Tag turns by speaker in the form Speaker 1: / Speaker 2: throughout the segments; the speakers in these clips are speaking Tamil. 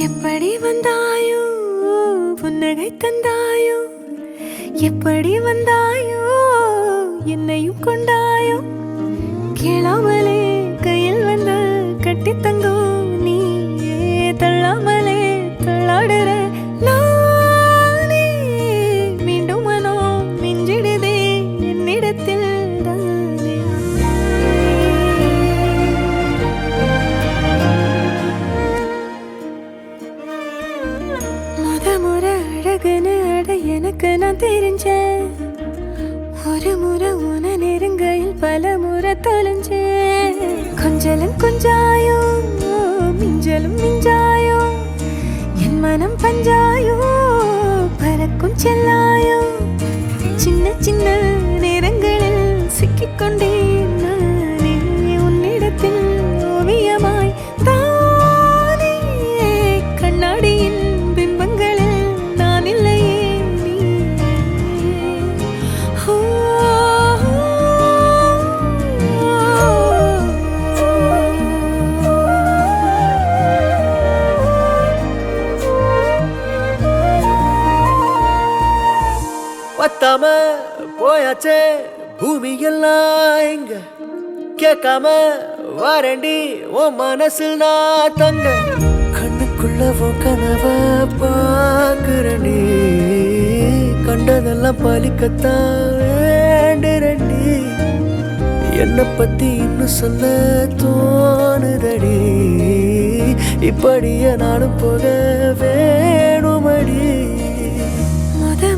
Speaker 1: எப்படி வந்தாயோ புன்னகை தந்தாயோ எப்படி வந்தாயோ என்னையும் கொண்டாயோ கேளாமலே கையில் வந்து கட்டி தங்கோ நீ தள்ளாமலே தள்ளாடுற நானே மீண்டும் மனோ மிஞ்சிடுதே என்னிடத்தில் தானே முறை அழகுன்னு அட எனக்கு நான் தெரிஞ்சேன் ஒரு முறை உன நெருங்கையில் பல முறை தொலைஞ்சேன் கொஞ்சலும் கொஞ்சாயோ மிஞ்சலும் மிஞ்சாயோ என் மனம் பஞ்சாயோ பறக்கும் செல்லாயோ சின்ன சின்ன நேரங்களில் சிக்கிக்கொண்டேன் நானே உன்னிடத்தில் ஓவியமாய் தானே கண்ணாடியின் பிம்பங்களில் நான் இல்லையே நீ
Speaker 2: பத்தாம போயாச்சே பூமி எல்லாம் எங்க கேட்காம வாரண்டி உன் மனசில் நான் தங்க கண்ணுக்குள்ள உன் கனவ பாக்குறண்டி கண்டதெல்லாம் பலிக்கத்தான் வேண்டுறண்டி என்னை பத்தி இன்னும் சொல்ல தோணுதடி இப்படியே நானும் போக வேணுமடி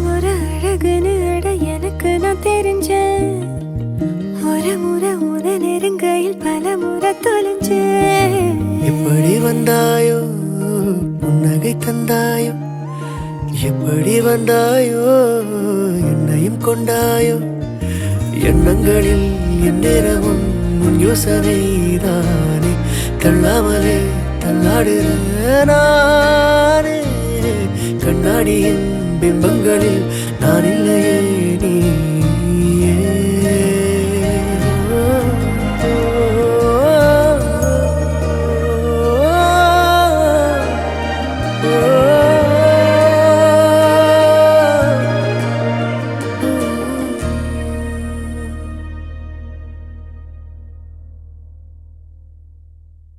Speaker 1: முறை அழகுன்னு அட எனக்கு நான் தெரிஞ்சேன் ஒரு முறை உன நெருங்கையில் பல முறை தொலைஞ்சேன்
Speaker 2: எப்படி வந்தாயோ புன்னகை தந்தாயோ எப்படி வந்தாயோ என்னையும் கொண்டாயோ எண்ணங்களில் எந்நேரமும் உன் யோசனை தானே தள்ளாமலே தள்ளாடுற நானே கண்ணாடியின் பிம்பங்களில் நான் இல்லையே நீ